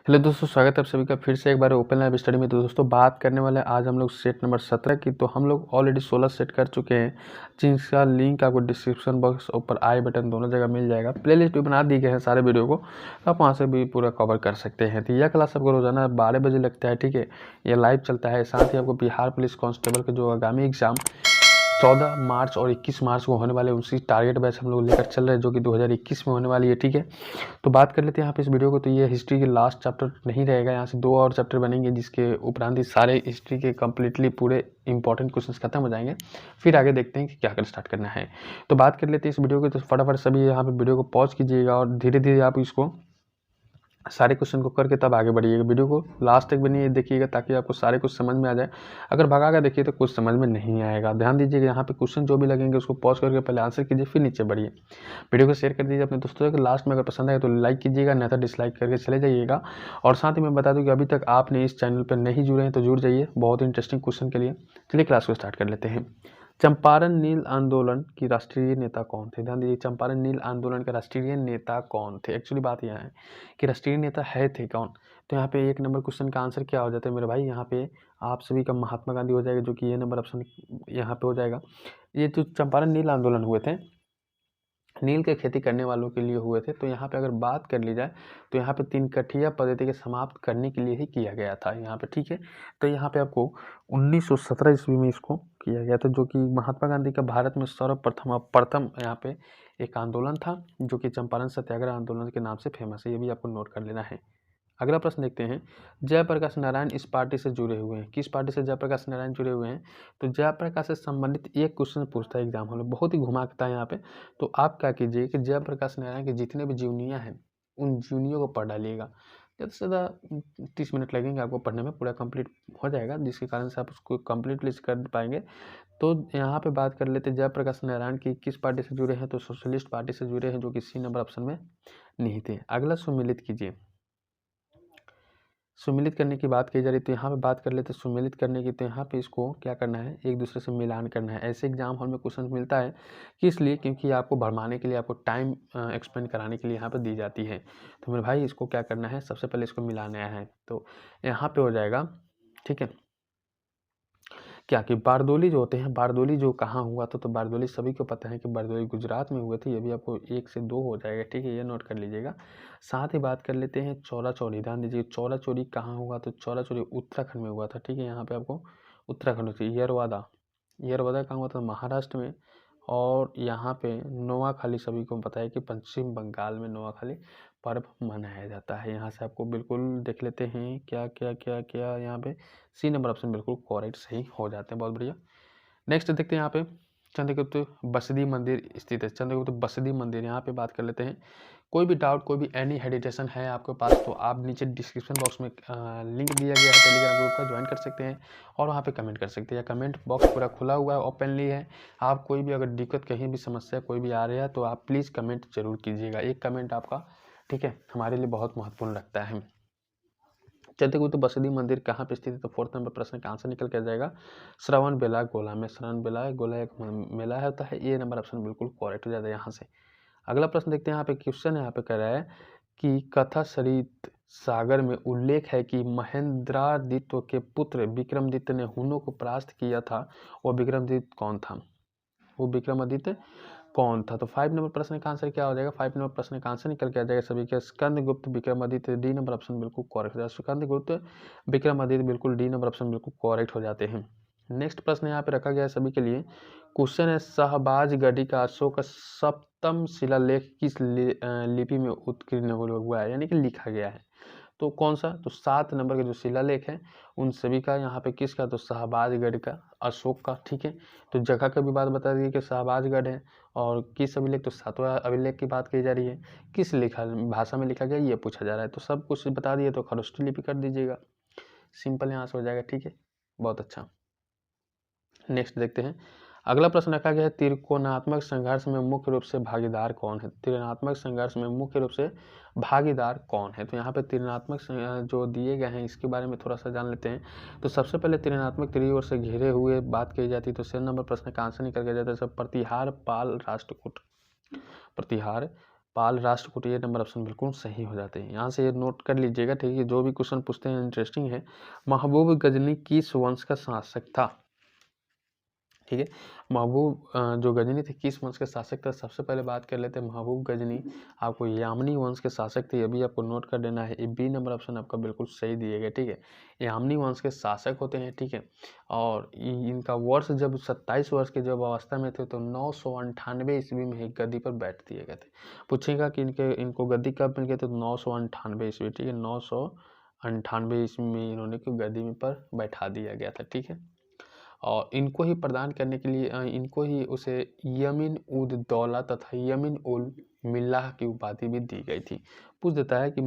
Hello दोस्तों, स्वागत है आप सभी का फिर से एक बार ओपन लाइव स्टडी में। तो दोस्तों बात करने वाले हैं आज हम लोग सेट नंबर 17 की। तो हम लोग ऑलरेडी 16 सेट कर चुके हैं, जिसका लिंक आपको डिस्क्रिप्शन बॉक्स ऊपर आई बटन दोनों जगह मिल जाएगा। प्लेलिस्ट भी बना दी गए हैं सारे वीडियो को, आप वहाँ से भी पूरा कवर कर सकते हैं। तो यह क्लास आपको रोजाना 12 बजे लगता है, ठीक है। ये लाइव चलता है। साथ ही आपको बिहार पुलिस कांस्टेबल के जो आगामी एग्जाम 14 मार्च और 21 मार्च को होने वाले उसी टारगेट बैच हम लोग लेकर चल रहे हैं, जो कि 2021 में होने वाली है, ठीक है। तो बात कर लेते हैं यहाँ पे इस वीडियो को। तो ये हिस्ट्री के लास्ट चैप्टर नहीं रहेगा, यहाँ से 2 और चैप्टर बनेंगे, जिसके उपरांत ही सारे हिस्ट्री के कंप्लीटली पूरे इंपॉर्टेंट क्वेश्चंस खत्म हो जाएंगे। फिर आगे देखते हैं कि क्या कर स्टार्ट करना है। तो बात कर लेते हैं इस वीडियो की। तो फटाफट सभी यहाँ पे वीडियो को पॉज कीजिएगा और धीरे धीरे आप इसको सारे क्वेश्चन को करके तब आगे बढ़िएगा। वीडियो को लास्ट तक बनिए देखिएगा, ताकि आपको सारे कुछ समझ में आ जाए। अगर भगा कर देखिए तो कुछ समझ में नहीं आएगा। ध्यान दीजिएगा, यहाँ पे क्वेश्चन जो भी लगेंगे उसको पॉज करके पहले आंसर कीजिए, फिर नीचे बढ़िए। वीडियो को शेयर कर दीजिए अपने दोस्तों के। लास्ट में अगर पसंद आए तो लाइक कीजिएगा, नहीं तो डिसलाइक करके चले जाइएगा। और साथ ही मैं बता दूँ कि अभी तक आपने इस चैनल पर नहीं जुड़े हैं तो जुड़ जाइए, बहुत इंटरेस्टिंग क्वेश्चन के लिए। चलिए क्लास को स्टार्ट कर लेते हैं। चंपारण नील आंदोलन की राष्ट्रीय नेता कौन थे? ध्यान दीजिए, चंपारण नील आंदोलन के राष्ट्रीय नेता कौन थे। एक्चुअली बात यह है कि राष्ट्रीय नेता है थे कौन। तो यहाँ पे 1 नंबर क्वेश्चन का आंसर क्या हो जाता है मेरे भाई? यहाँ पे आप सभी का महात्मा गांधी हो जाएगा, जो कि ये नंबर ऑप्शन यहाँ पे हो जाएगा। ये जो चंपारण नील आंदोलन हुए थे, नील की खेती करने वालों के लिए हुए थे। तो यहाँ पे अगर बात कर ली जाए तो यहाँ पे 3 कठिया पद्धति के समाप्त करने के लिए ही किया गया था यहाँ पे, ठीक है। तो यहाँ पे आपको 1917 ईस्वी में इसको किया गया था, जो कि महात्मा गांधी का भारत में सर्वप्रथम यहाँ पे एक आंदोलन था, जो कि चंपारण सत्याग्रह आंदोलन के नाम से फेमस है। ये भी आपको नोट कर लेना है। अगला प्रश्न देखते हैं। जयप्रकाश नारायण इस पार्टी से जुड़े हुए हैं। किस पार्टी से जयप्रकाश नारायण जुड़े हुए हैं? तो जयप्रकाश से संबंधित एक क्वेश्चन पूछता है एग्जाम हॉल में, बहुत ही घुमाता है यहाँ पे। तो आप क्या कीजिए कि जयप्रकाश नारायण के जितने भी जीवनियाँ हैं उन जीवनियों को पढ़ डालिएगा। ज़्यादा से ज़्यादा 30 मिनट लगेंगे आपको पढ़ने में, पूरा कंप्लीट हो जाएगा, जिसके कारण से आप उसको कंप्लीटली कर पाएंगे। तो यहाँ पे बात कर लेते हैं जयप्रकाश नारायण की किस पार्टी से जुड़े हैं। तो सोशलिस्ट पार्टी से जुड़े हैं, जो कि सी नंबर ऑप्शन में नहीं थे। अगला सुमिलित कीजिए। सुमिलित करने की बात की जा रही, तो यहाँ पे बात कर लेते हैं सुमिलित करने की। तो यहाँ पे इसको क्या करना है, एक दूसरे से मिलान करना है। ऐसे एग्जाम हॉल में क्वेश्चन मिलता है, किस लिए? क्योंकि आपको भरमाने के लिए, आपको टाइम एक्सपेंड कराने के लिए यहाँ पे दी जाती है। तो मेरे भाई इसको क्या करना है, सबसे पहले इसको मिलाना है। तो यहाँ पे हो जाएगा, ठीक है, क्या कि बारदोली जो होते हैं, बारदोली जो कहाँ हुआ था, तो बारदोली सभी को पता है कि बारदोली गुजरात में हुए थे। ये भी आपको 1 से 2 हो जाएगा, ठीक है, ये नोट कर लीजिएगा। साथ ही बात कर लेते हैं चौरा चौरी। ध्यान दीजिए, चौरा चौरी कहाँ हुआ? तो चौरा चौरी उत्तराखंड में हुआ था, ठीक है। यहाँ पे आपको उत्तराखंड होती है। येरवादा, येरवादा कहाँ हुआ था? महाराष्ट्र में। और यहाँ पे नोआखाली सभी को पता है कि पश्चिम बंगाल में नोआखाली पर्व मनाया जाता है। यहाँ से आपको बिल्कुल देख लेते हैं क्या क्या क्या क्या, यहाँ पे सी नंबर ऑप्शन बिल्कुल करेक्ट सही हो जाते हैं। बहुत बढ़िया। नेक्स्ट देखते हैं यहाँ पे चंद्रगुप्त बसदी मंदिर स्थित है। चंद्रगुप्त बसदी मंदिर, यहाँ पे बात कर लेते हैं। कोई भी डाउट, कोई भी एनी हेडिटेशन है आपके पास, तो आप नीचे डिस्क्रिप्शन बॉक्स में लिंक दिया गया है टेलीग्राम ग्रुप का, ज्वाइन कर सकते हैं और वहाँ पे कमेंट कर सकते हैं। कमेंट बॉक्स पूरा खुला हुआ है, ओपनली है। आप कोई भी अगर दिक्कत, कहीं भी समस्या कोई भी आ रही है, तो आप प्लीज़ कमेंट जरूर कीजिएगा। एक कमेंट आपका, ठीक है, हमारे लिए बहुत महत्वपूर्ण रखता है। चंद्रगुप्त बसदी मंदिर कहाँ पे स्थित है? तो 4th नंबर प्रश्न का आंसर निकल के आ जाएगा श्रवण बेलागोला में। श्रवण बेलागोला एक मेला होता है, ये नंबर ऑप्शन बिल्कुल करेक्ट हो जाता है यहाँ से। अगला प्रश्न देखते हैं। यहाँ पे क्वेश्चन यहाँ पे कह रहा है कि कथा सरित सागर में उल्लेख है कि महेंद्रादित्य के पुत्र विक्रमादित्य ने हुनों को परास्त किया था। वो विक्रमादित्य कौन था? वो विक्रमादित्य कौन था? तो 5 नंबर प्रश्न का आंसर क्या हो जाएगा? 5 नंबर प्रश्न का आंसर निकल के आ जाएगा सभी के Skandagupta Vikramaditya. D number option बिल्कुल करेक्ट हो जाएगा। स्कंदगुप्त विक्रमादित्य बिल्कुल डी नंबर ऑप्शन बिल्कुल करेक्ट हो जाते हैं। नेक्स्ट प्रश्न यहाँ पे रखा गया है सभी के लिए। क्वेश्चन है शहबाजगढ़ी का अशोक का सप्तम शिलालेख किस लिपि में उत्कीर्ण हुआ है, यानी कि लिखा गया है? तो कौन सा? तो 7 नंबर के जो शिलालेख है उन सभी का यहाँ पे किसका? तो शहबाजगढ़ का, अशोक का, ठीक है। तो जगह का भी बात बता दी कि शहबाजगढ़ है। और किस अभिलेख? तो 7वां अभिलेख की बात की जा रही है। किस लिखा भाषा में लिखा गया ये पूछा जा रहा है। तो सब कुछ बता दिए, तो खरोष्ठी लिपि कर दीजिएगा, सिंपल यहाँ से हो जाएगा, ठीक है। बहुत अच्छा। नेक्स्ट देखते हैं। अगला प्रश्न रखा गया है त्रिकोणात्मक संघर्ष में मुख्य रूप से भागीदार कौन है? त्रिकोणात्मक संघर्ष में मुख्य रूप से भागीदार कौन है? तो यहाँ पे त्रिकोणात्मक जो दिए गए हैं इसके बारे में थोड़ा सा जान लेते हैं। तो सबसे पहले त्रिकोणात्मक त्रिओर से घिरे हुए बात की जाती है, तो 6 नंबर प्रश्न का आंसर निकल के जाता है सब प्रतिहार पाल राष्ट्रकूट। प्रतिहार पाल राष्ट्रकूट, ये नंबर ऑप्शन बिल्कुल सही हो जाते हैं। यहाँ से ये नोट कर लीजिएगा, ठीक है, जो भी क्वेश्चन पूछते हैं इंटरेस्टिंग है। महबूब गजनी किस वंश का शासक था? ठीक है, महबूब जो गजनी थे किस वंश के शासक थे? सबसे पहले बात कर लेते हैं महबूब गजनी आपको यामनी वंश के शासक थे, ये भी आपको नोट कर देना है। ये बी नंबर ऑप्शन आपका बिल्कुल सही दिएगा, ठीक है, यामनी वंश के शासक होते हैं, ठीक है। और इनका वर्ष जब 27 वर्ष के जब अवस्था में थे तो 998 ईस्वी में ही गद्दी पर बैठ दिए गए थे। पूछेगा कि इनको गद्दी कब मिल गए थे? तो 998 ईस्वी, ठीक है, 998 ईस्वी में इन्होंने गद्दी पर बैठा दिया गया था, ठीक है। और इनको ही प्रदान करने के लिए इनको ही उसे यमीन उद दौला तथा यमीन उल मिल्लाह की उपाधि भी दी गई थी। पूछ देता है कि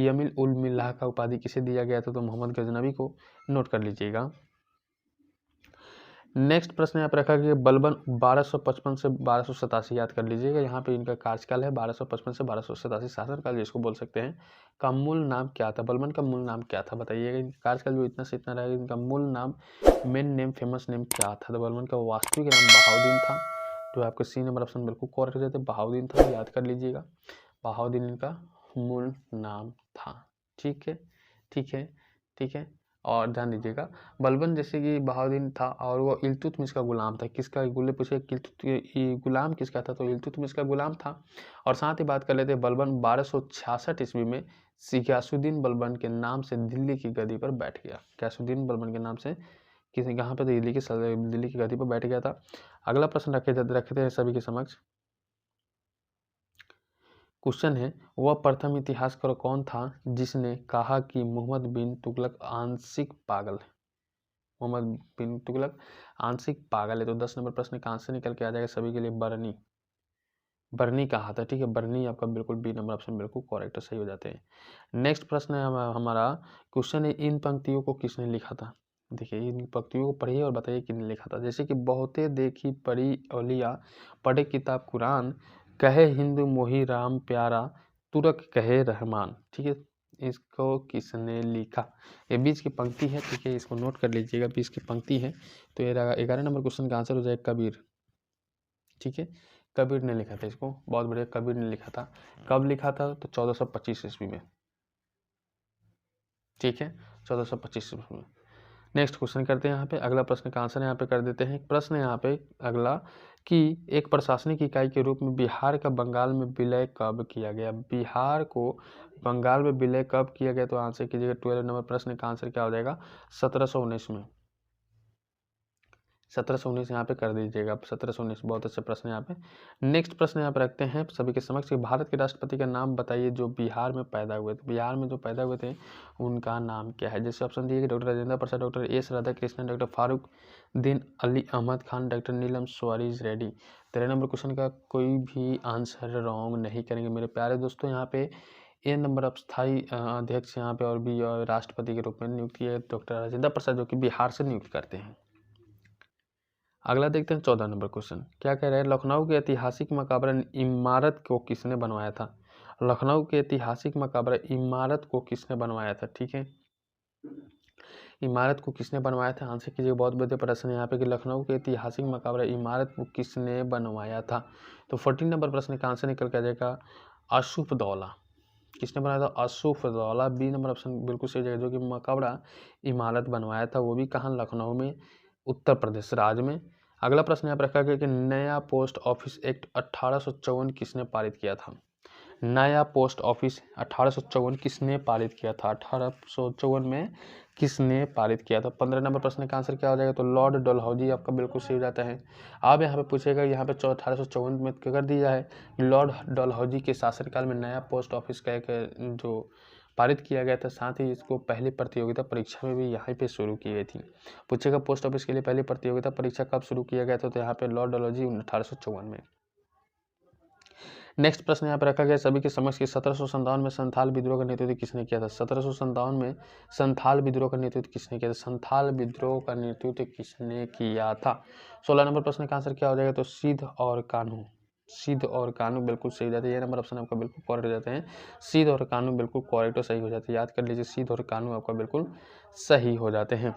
यमीन उल मिल्लाह का उपाधि किसे दिया गया था? तो मोहम्मद गजनवी को। नोट कर लीजिएगा। नेक्स्ट प्रश्न यहाँ पे रखा गया बलबन 1255 से 1287 याद कर लीजिएगा। यहाँ पे इनका कार्यकाल है 1255 से 1287 शासनकाल जिसको बोल सकते हैं। का मूल नाम क्या था? बलबन का मूल नाम क्या था बताइएगा। इनका कार्यकाल जो इतना से इतना रहेगा, इनका मूल नाम, मेन नेम, फेमस नेम क्या था? तो बलबन का वास्तविक नाम बहाउद्दीन था, जो आपका सी नंबर ऑप्शन बिल्कुल करेक्ट हो जाते। बहाउद्दीन था, याद कर लीजिएगा, बहाउद्दीन इनका मूल नाम था। ठीक है, ठीक है, ठीक है। और ध्यान दीजिएगा, बलबन जैसे कि बहाउद्दीन था और वो इल्तुतमिश का गुलाम था। किसका? गुल्ले पूछे गुलाम किसका था? तो इल्तुतमिश का गुलाम था। और साथ ही बात कर लेते हैं बलबन 1266 ईस्वी में गियासुद्दीन बलबन के नाम से दिल्ली की गद्दी पर बैठ गया। गियासुद्दीन बलबन के नाम से किसी कहाँ पे? तो दिल्ली की गद्दी पर बैठ गया था। अगला प्रश्न रखते हैं सभी के समक्ष। क्वेश्चन है, वह प्रथम इतिहासकार कौन था जिसने कहा कि मोहम्मद बिन तुगलक आंशिक पागल है? मोहम्मद बिन तुगलक आंशिक पागल है। तो 10 नंबर प्रश्न कहाँ से निकल के आ जाएगा सभी के लिए? बरनी, बरनी कहा था, ठीक है, बरनी आपका बिल्कुल बी नंबर ऑप्शन बिल्कुल करेक्ट सही हो जाते हैं। नेक्स्ट प्रश्न है हमारा क्वेश्चन है, इन पंक्तियों को किसने लिखा था? देखिए, इन पंक्तियों को पढ़िए और बताइए किसने लिखा था। जैसे कि बहुते देखी पढ़ी औलिया, पढ़े किताब कुरान, कहे हिंदू मोही राम प्यारा, तुरक कहे रहमान। ठीक है, इसको किसने लिखा? ये बीच की पंक्ति है, ठीक है, इसको नोट कर लीजिएगा, बीच की पंक्ति है। तो ये 11 नंबर क्वेश्चन का आंसर हो जाएगा कबीर। ठीक है, कबीर ने लिखा था इसको, बहुत बढ़िया, कबीर ने लिखा था। कब लिखा था? तो 1425 ईस्वी में। ठीक है, 1425 ईस्वी में। नेक्स्ट क्वेश्चन करते हैं यहाँ पे। अगला प्रश्न का आंसर यहाँ पे कर देते हैं। प्रश्न यहाँ पे अगला कि एक प्रशासनिक इकाई के रूप में बिहार का बंगाल में विलय कब किया गया? बिहार को बंगाल में विलय कब किया गया? तो आंसर कीजिएगा। 12 नंबर प्रश्न का आंसर क्या हो जाएगा? 1719 में। 1719 यहाँ पे कर दीजिएगा। 1719 बहुत अच्छा प्रश्न है यहाँ पे। नेक्स्ट प्रश्न यहाँ पे रखते हैं सभी के समक्ष कि भारत के राष्ट्रपति का नाम बताइए जो बिहार में पैदा हुए थे। बिहार में जो पैदा हुए थे उनका नाम क्या है? जैसे ऑप्शन दिए doctor Rajendra Prasad, doctor S Radhakrishnan, doctor Fakhruddin Ali Ahmed Khan, doctor Neelam सुवारिज रेड्डी। 13 नंबर क्वेश्चन का कोई भी आंसर रॉन्ग नहीं करेंगे मेरे प्यारे दोस्तों। यहाँ पे ए नंबर ऑफ स्थायी अध्यक्ष यहाँ पे और भी राष्ट्रपति के रूप में नियुक्त किए डॉक्टर राजेंद्र प्रसाद, जो कि बिहार से नियुक्त करते हैं। अगला देखते हैं 14 नंबर क्वेश्चन क्या कह रहा है? लखनऊ के ऐतिहासिक मकबरा इमारत को किसने बनवाया था? लखनऊ के ऐतिहासिक मकबरा इमारत को किसने बनवाया था? ठीक है, इमारत को किसने बनवाया था? आंसर कीजिए। बहुत बढ़िया प्रश्न है यहाँ पे कि लखनऊ के ऐतिहासिक मकबरा इमारत को किसने बनवाया था? तो 14 नंबर प्रश्न का आंसर निकल के आ जाएगा असूफदौला। किसने बनाया था? असूफदौला। बी नंबर ऑप्शन बिल्कुल सही जगह, जो कि मकबरा इमारत बनवाया था, वो भी कहाँ? लखनऊ में, उत्तर प्रदेश राज्य में। अगला प्रश्न यहाँ पर रखा गया कि नया पोस्ट ऑफिस एक्ट 1854 किसने पारित किया था? नया पोस्ट ऑफिस 1854 किसने पारित किया था? 1854 में किसने पारित किया था? 15 नंबर प्रश्न का आंसर क्या हो जाएगा? तो लॉर्ड डलहौजी आपका बिल्कुल सही हो जाता है। अब यहाँ पे पूछेगा, यहाँ पे 1854 में क्या कर दिया है? लॉर्ड डलहौजी के शासनकाल में नया पोस्ट ऑफिस का एक जो पारित किया गया था, साथ ही इसको पहली प्रतियोगिता परीक्षा में भी यहाँ पे शुरू की गई थी। पूछेगा पोस्ट ऑफिस के लिए पहली प्रतियोगिता परीक्षा कब शुरू किया गया था? तो यहाँ पे लॉर्ड डलहौजी 1854 में। नेक्स्ट प्रश्न यहाँ पे रखा गया सभी के समक्ष कि 1757 में संथाल विद्रोह का नेतृत्व किसने किया था? 1757 में संथाल विद्रोह का नेतृत्व किसने किया था? संथाल विद्रोह का नेतृत्व किसने किया था? 16 नंबर प्रश्न का आंसर क्या हो जाएगा? तो सिद्ध और कान्हू। सिद्ध और कान्हू बिल्कुल सही हो जाते हैं। ये नंबर ऑप्शन आपका बिल्कुल करेक्ट हो जाते हैं। सिद्ध और कान्हू बिल्कुल करेक्ट और सही हो जाते हैं। याद कर लीजिए, सिद्ध और कान्हू आपका बिल्कुल सही हो जाते हैं।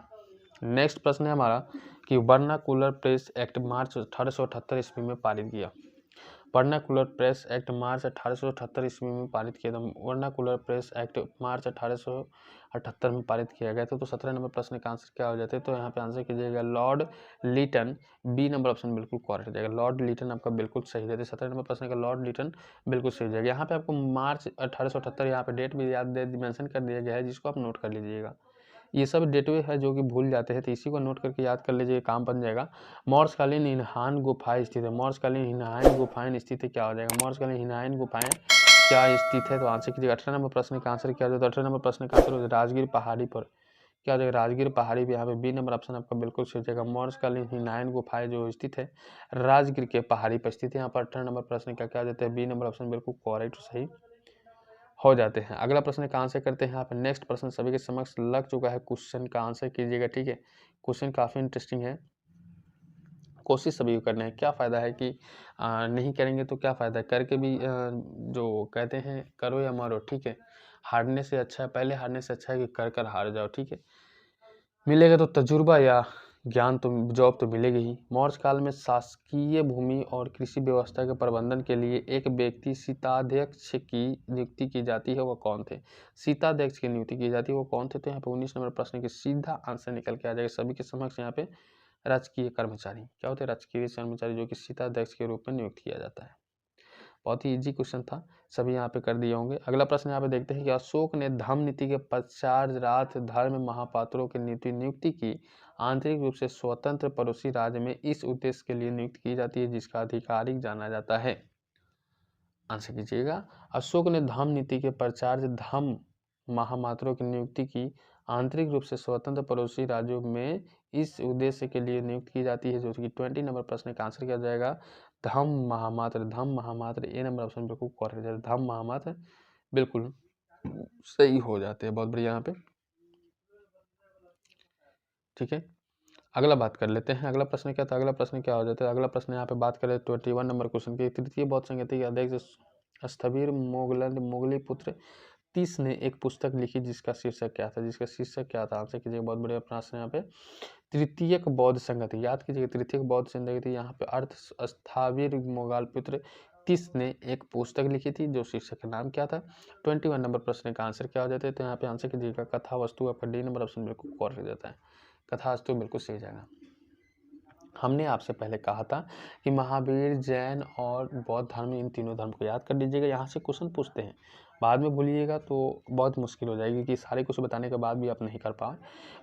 नेक्स्ट प्रश्न है हमारा कि वर्नाकुलर प्रेस एक्ट मार्च 1878 ईस्वी में पारित किया। वर्नाकुलर प्रेस एक्ट मार्च 1878 ईस्वी में पारित किया था। वर्नाकुलर प्रेस एक्ट मार्च 1878 में पारित किया गया था। तो 17 नंबर प्रश्न का आंसर क्या हो जाता है? तो यहाँ पे आंसर कीजिएगा Lord Lytton, B number option बिल्कुल करेक्ट हो जाएगा। लॉर्ड लीटन आपका बिल्कुल सही है। 17 नंबर प्रश्न का लॉर्ड लीटन बिल्कुल सही हो जाएगा। यहाँ पे आपको मार्च 1878 यहाँ पे डेट भी याद मेंशन कर दिया गया है, जिसको आप नोट कर लीजिएगा। ये सब डेटवे है जो कि भूल जाते हैं, तो इसी को नोट करके याद कर लीजिए, काम बन जाएगा। मौर्यकालीन हिनहान गुफाएं स्थित है। मौर्यकालीन हिनहान गुफाएं स्थित है, क्या हो जाएगा? मौर्यकालीन हिनहान गुफाएं क्या स्थित है? तो आंसर कीजिएगा। 18 नंबर प्रश्न का आंसर क्या हो जाता है? 18 नंबर प्रश्न का आंसर हो जाएगा राजगीर पहाड़ी पर, क्या हो जाएगा? राजगीर पहाड़ी पे, यहाँ पे बी नंबर ऑप्शन आपका बिल्कुल सही हो जाएगा। मौर्यकालीन हिनहान गुफाएं जो स्थित है राजगीर के पहाड़ी पर स्थित है। यहाँ पर 18 नंबर प्रश्न का क्या हो जाता है? बी नंबर ऑप्शन बिल्कुल करेक्ट सही हो जाते हैं। अगला प्रश्न का आंसर करते हैं। यहाँ पे नेक्स्ट प्रश्न सभी के समक्ष लग चुका है, क्वेश्चन का आंसर कीजिएगा, ठीक है। क्वेश्चन काफ़ी इंटरेस्टिंग है, कोशिश सभी को करना है। क्या फ़ायदा है कि नहीं करेंगे तो क्या फ़ायदा है, करके भी जो कहते हैं करो या मरो, ठीक है। हारने से अच्छा है, पहले हारने से अच्छा है कि कर कर हार जाओ, ठीक है। मिलेगा तो तजुर्बा या ज्ञान, तो जॉब तो मिलेगी ही। मौर्य काल में शासकीय भूमि और कृषि व्यवस्था के प्रबंधन के लिए एक व्यक्ति सीताध्यक्ष की नियुक्ति की जाती है, वो कौन थे? सीताध्यक्ष की नियुक्ति की जाती है, वो कौन थे? तो यहाँ पे 19 नंबर प्रश्न की सीधा आंसर निकल के आ जाएगा सभी के समक्ष। यहाँ पे राजकीय कर्मचारी, क्या होते हैं? राजकीय कर्मचारी, जो कि सीताध्यक्ष के रूप में नियुक्त किया जाता है। बहुत ही इजी क्वेश्चन था, सभी यहाँ पे कर दिए होंगे। अगला प्रश्न यहाँ पे देखते हैं कि अशोक ने धम्म नीति के पश्चात धर्म महापात्रों की नियुक्ति की आंतरिक रूप से स्वतंत्र पड़ोसी राज्य में इस उद्देश्य के लिए नियुक्त की जाती है, जिसका आधिकारिक जाना जाता है। आंसर कीजिएगा। अशोक ने धम्म नीति के पश्चात धम्म महापात्रों की नियुक्ति की आंतरिक रूप से स्वतंत्र पड़ोसी राज्यों में इस उद्देश्य के लिए नियुक्त की जाती है, जो कि 20 नंबर प्रश्न का आंसर किया जाएगा धम्म महामात्र। धम्म महामात्र ए नंबर ऑप्शन बिल्कुल करेक्ट है। धम्म महामात्र बिल्कुल सही हो जाते हैं, बहुत बढ़िया यहाँ पे, ठीक है। अगला बात कर लेते हैं। अगला प्रश्न क्या था? अगला प्रश्न क्या हो जाता है? अगला प्रश्न यहाँ पे बात करें 21 नंबर क्वेश्चन की। तृतीय बौद्ध संगति के अध्यक्ष स्थविर मुगली पुत्र तीस ने एक पुस्तक लिखी जिसका शीर्षक क्या था? जिसका शीर्षक क्या था? आंसर कीजिए, बहुत बढ़िया प्रश्न यहाँ पे। तृतीयक बौद्ध संगति, याद कीजिए, तृतीयक बौद्ध संगति, यहाँ पे अर्थ स्थाविर मुगल पुत्र तीस ने एक पुस्तक लिखी थी, जो शीर्षक का नाम क्या था? 21 नंबर प्रश्न का आंसर क्या हो जाता है? तो यहाँ पे आंसर कीजिएगा कथा वस्तु, आपका डी नंबर ऑप्शन बिल्कुल करेक्ट जाता है। कथा वस्तु बिल्कुल सही जाएगा। हमने आपसे पहले कहा था कि महावीर, जैन और बौद्ध धर्म, इन तीनों धर्म को याद कर लीजिएगा। यहाँ से क्वेश्चन पूछते हैं, बाद में भूलिएगा तो बहुत मुश्किल हो जाएगी कि सारे कुछ बताने के बाद भी आप नहीं कर पाए।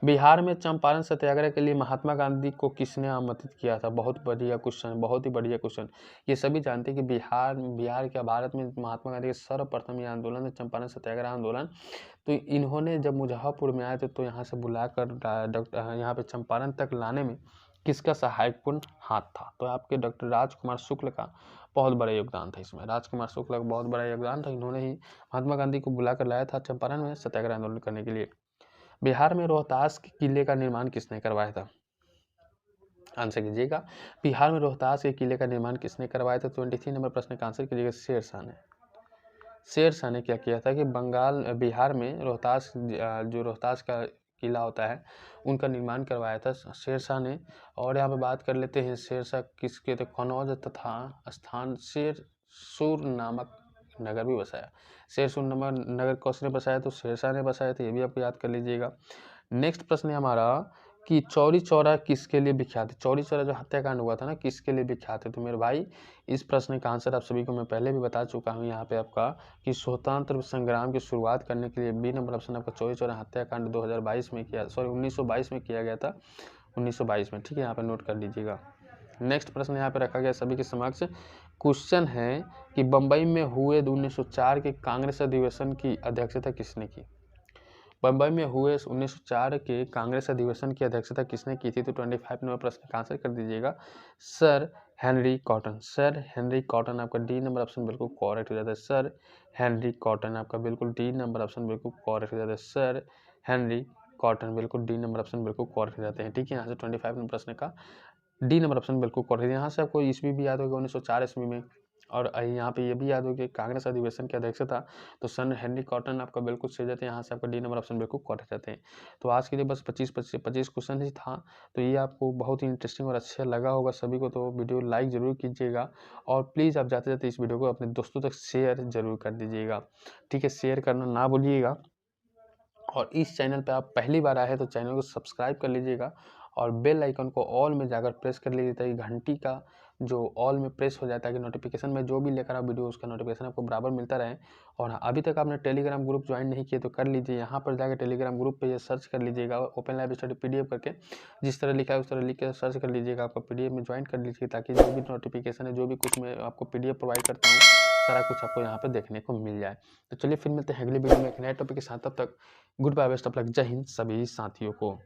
बिहार में चंपारण सत्याग्रह के लिए महात्मा गांधी को किसने आमंत्रित किया था? बहुत बढ़िया क्वेश्चन, बहुत ही बढ़िया क्वेश्चन। ये सभी जानते हैं कि बिहार क्या भारत में महात्मा गांधी के सर्वप्रथम ये आंदोलन है चंपारण सत्याग्रह आंदोलन। तो इन्होंने जब मुजफ्फरपुर में आए थे तो यहाँ से बुलाकर यहाँ पे चंपारण तक लाने में किसका सहायकपूर्ण हाथ था? तो आपके डॉक्टर राजकुमार शुक्ल का बहुत बड़ा योगदान था इसमें। राजकुमार शुक्ल का बहुत बड़ा योगदान था, इन्होंने ही महात्मा गांधी को बुलाकर लाया था चंपारण में सत्याग्रह आंदोलन करने के लिए। बिहार में रोहतास के किले का निर्माण किसने करवाया था? आंसर कीजिएगा। बिहार में रोहतास के किले का निर्माण किसने करवाया था? 23 नंबर प्रश्न का आंसर कीजिएगा शेरशाह ने। शेरशाह ने क्या किया था कि बिहार में रोहतास, जो रोहतास का किला होता है, उनका निर्माण करवाया था शेरशाह ने। और यहाँ पे बात कर लेते हैं शेरशाह किसके थे? कनौज तथा स्थान शेरसूर नामक नगर भी बसाया। शेरसूर नामक नगर किसने बसाया? तो शेरशाह ने बसाया था, ये भी आपको याद कर लीजिएगा। नेक्स्ट प्रश्न है हमारा कि चौरी चौरा किसके लिए विख्यात है? चौरी चौरा जो हत्याकांड हुआ था ना, किसके लिए विख्यात है? तो मेरे भाई, इस प्रश्न का आंसर आप सभी को मैं पहले भी बता चुका हूँ यहाँ पे आपका, कि स्वतंत्र संग्राम की शुरुआत करने के लिए बी नंबर ऑप्शन आपका चौरी चौरा हत्याकांड 2022 में किया, 1922 में किया गया था, 1922 में, ठीक है। यहाँ पे नोट कर लीजिएगा। नेक्स्ट प्रश्न यहाँ पे रखा गया सभी के समक्ष। क्वेश्चन है कि बम्बई में हुए 1904 के कांग्रेस अधिवेशन की अध्यक्षता किसने की? बम्बई में हुए 1904 के कांग्रेस अधिवेशन की अध्यक्षता किसने की थी? तो 25 नंबर प्रश्न का आंसर कर दीजिएगा sir Henry cotton. Sir Henry cotton आपका डी नंबर ऑप्शन बिल्कुल करेक्ट हो जाता है। सर हेनरी कॉटन आपका बिल्कुल डी नंबर ऑप्शन बिल्कुल करेक्ट हो जाता है। सर हेनरी कॉटन बिल्कुल डी नंबर ऑप्शन बिल्कुल करेक्ट हो जाते हैं, ठीक है। यहाँ से 25 नंबर प्रश्न का डी नंबर ऑप्शन बिल्कुल करेक्ट है। यहाँ से आपको ईस्वी भी याद होगा, 1904 ईस्वी में और यहाँ पे ये भी याद हो कि कांग्रेस अधिवेशन की अध्यक्षता तो सन हेनरी कॉटन आपका बिल्कुल सही जाते हैं। यहाँ से आपका डी नंबर ऑप्शन बिल्कुल करेक्ट जाते हैं। तो आज के लिए बस 25 क्वेश्चन ही था। तो ये आपको बहुत ही इंटरेस्टिंग और अच्छा लगा होगा सभी को, तो वीडियो लाइक ज़रूर कीजिएगा और प्लीज़ आप जाते जाते इस वीडियो को अपने दोस्तों तक शेयर ज़रूर कर दीजिएगा। ठीक है, शेयर करना ना भूलिएगा। और इस चैनल पे आप पहली बार आए हैं तो चैनल को सब्सक्राइब कर लीजिएगा और बेल आइकन को ऑल में जाकर प्रेस कर लीजिए, ताकि घंटी का जो ऑल में प्रेस हो जाता है कि नोटिफिकेशन में जो भी लेकर आप वीडियो उसका नोटिफिकेशन आपको बराबर मिलता रहे। और हाँ, अभी तक आपने टेलीग्राम ग्रुप ज्वाइन नहीं किए तो कर लीजिए। यहाँ पर जाकर टेलीग्राम ग्रुप पे ये सर्च कर लीजिएगा ओपन लाइव स्टडी PDF करके, जिस तरह लिखा है उस तरह लिख के सर्च कर लीजिएगा, आपको PDF में ज्वाइन कर लीजिए, ताकि जो भी नोटिफिकेशन है, जो भी कुछ मैं आपको PDF प्रोवाइड करता हूँ, सारा कुछ आपको यहाँ पर देखने को मिल जाए। तो चलिए फिर मिलते हैं अगले वीडियो में एक नए टॉपिक के साथ। तब तक goodbye, best of luck, जय हिंद सभी साथियों को।